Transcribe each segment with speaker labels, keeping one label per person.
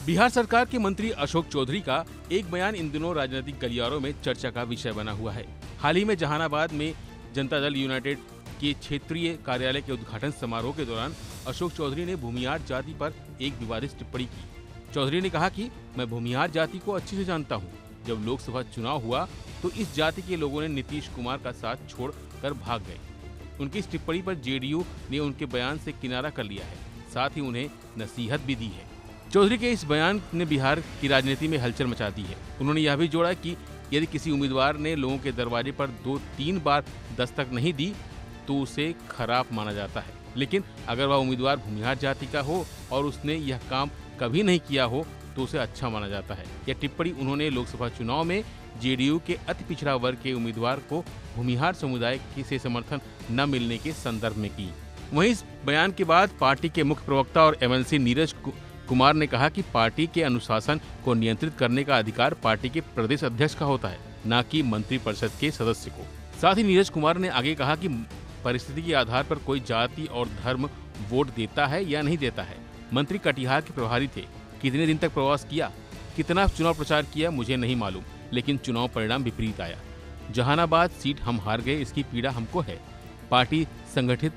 Speaker 1: बिहार सरकार के मंत्री अशोक चौधरी का एक बयान इन दिनों राजनीतिक गलियारों में चर्चा का विषय बना हुआ है। हाल ही में जहानाबाद में जनता दल यूनाइटेड के क्षेत्रीय कार्यालय के उद्घाटन समारोह के दौरान अशोक चौधरी ने भूमिहार जाति पर एक विवादित टिप्पणी की। चौधरी ने कहा कि मैं भूमिहार जाति को अच्छे से जानता हूं। जब लोकसभा चुनाव हुआ तो इस जाति के लोगों ने नीतीश कुमार का साथ छोड़कर भाग गए। उनकी इस टिप्पणी पर जेडीयू ने उनके बयान से किनारा कर लिया है, साथ ही उन्हें नसीहत भी दी है। चौधरी के इस बयान ने बिहार की राजनीति में हलचल मचा दी है। उन्होंने यह भी जोड़ा कि यदि किसी उम्मीदवार ने लोगों के दरवाजे पर 2-3 बार दस्तक नहीं दी तो उसे खराब माना जाता है, लेकिन अगर वह उम्मीदवार भूमिहार जाति का हो और उसने यह काम कभी नहीं किया हो तो उसे अच्छा माना जाता है। यह टिप्पणी उन्होंने लोकसभा चुनाव में जेडीयू के अति पिछड़ा वर्ग के उम्मीदवार को भूमिहार समुदाय से समर्थन न मिलने के संदर्भ में की। वहीं इस बयान के बाद पार्टी के मुख्य प्रवक्ता और एमएलसी नीरज कुमार ने कहा कि पार्टी के अनुशासन को नियंत्रित करने का अधिकार पार्टी के प्रदेश अध्यक्ष का होता है, न कि मंत्रिपरिषद के सदस्य को। साथ ही नीरज कुमार ने आगे कहा कि परिस्थिति के आधार पर कोई जाति और धर्म वोट देता है या नहीं देता है। मंत्री कटिहार के प्रभारी थे, कितने दिन तक प्रवास किया, कितना चुनाव प्रचार किया मुझे नहीं मालूम, लेकिन चुनाव परिणाम विपरीत आया। जहानाबाद सीट हम हार गए, इसकी पीड़ा हमको है। पार्टी संगठित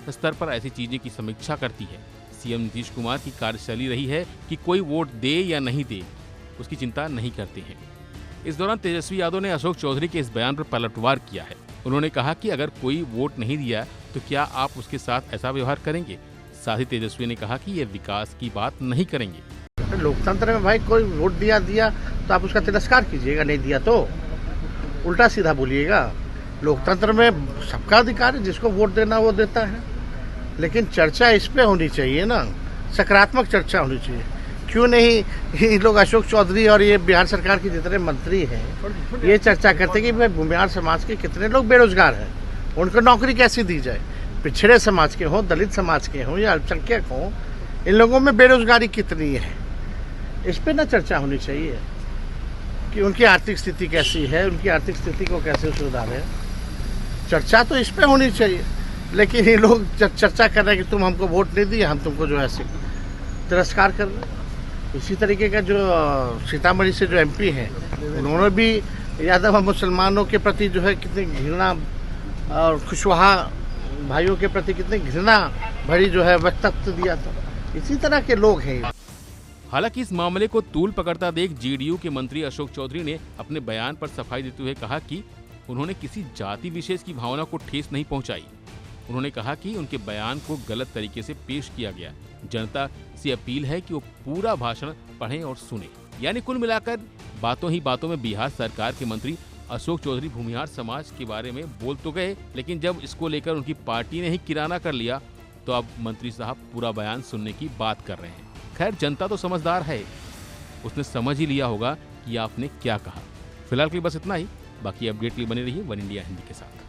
Speaker 1: स्तर पर ऐसी चीजें की समीक्षा करती है। सीएम नीतीश कुमार की कार्यशैली रही है कि कोई वोट दे या नहीं दे, उसकी चिंता नहीं करते हैं। इस दौरान तेजस्वी यादव ने अशोक चौधरी के इस बयान पर पलटवार किया है। उन्होंने कहा कि अगर कोई वोट नहीं दिया तो क्या आप उसके साथ ऐसा व्यवहार करेंगे। साथ ही तेजस्वी ने कहा कि ये विकास की बात नहीं करेंगे।
Speaker 2: लोकतंत्र में भाई कोई वोट दिया तो आप उसका तिरस्कार कीजिएगा, नहीं दिया तो उल्टा सीधा बोलिएगा। लोकतंत्र में सबका अधिकार है, जिसको वोट देना वो देता है, लेकिन चर्चा इस पे होनी चाहिए ना, सकारात्मक चर्चा होनी चाहिए। क्यों नहीं ये लोग अशोक चौधरी और ये बिहार सरकार के जितने मंत्री हैं ये चर्चा करते कि भाई भूमिहार समाज के कितने लोग बेरोजगार हैं, उनको नौकरी कैसे दी जाए। पिछड़े समाज के हों, दलित समाज के हों या अल्पसंख्यक हों, इन लोगों में बेरोजगारी कितनी है, इस पे ना चर्चा होनी चाहिए कि उनकी आर्थिक स्थिति कैसी है, उनकी आर्थिक स्थिति को कैसे सुधारें। चर्चा तो इस पे होनी चाहिए, लेकिन ये लोग चर्चा कर रहे हैं कि तुम हमको वोट नहीं दिए, हम तुमको जो है तिरस्कार कर रहे हैं। इसी तरीके का जो सीतामढ़ी से जो एमपी हैं उन्होंने भी यादव मुसलमानों के प्रति जो है कितनी घृणा और कुशवाहा भाइयों के प्रति कितनी घृणा भरी जो है वक्तव्य दिया था। इसी तरह के लोग हैं।
Speaker 1: हालांकि इस मामले को तूल पकड़ता देख जेडीयू के मंत्री अशोक चौधरी ने अपने बयान पर सफाई देते हुए कहा कि उन्होंने किसी जाति विशेष की भावना को ठेस नहीं पहुंचाई। उन्होंने कहा कि उनके बयान को गलत तरीके से पेश किया गया। जनता से अपील है कि वो पूरा भाषण पढ़ें और सुने। यानी कुल मिलाकर बातों ही बातों में बिहार सरकार के मंत्री अशोक चौधरी भूमिहार समाज के बारे में बोल तो गए, लेकिन जब इसको लेकर उनकी पार्टी ने ही किराना कर लिया तो अब मंत्री साहब पूरा बयान सुनने की बात कर रहे हैं। खैर, जनता तो समझदार है, उसने समझ ही लिया होगा कि आपने क्या कहा। फिलहाल के लिए बस इतना ही। बाकी अपडेट के लिए बने रहिए वन इंडिया हिंदी के साथ।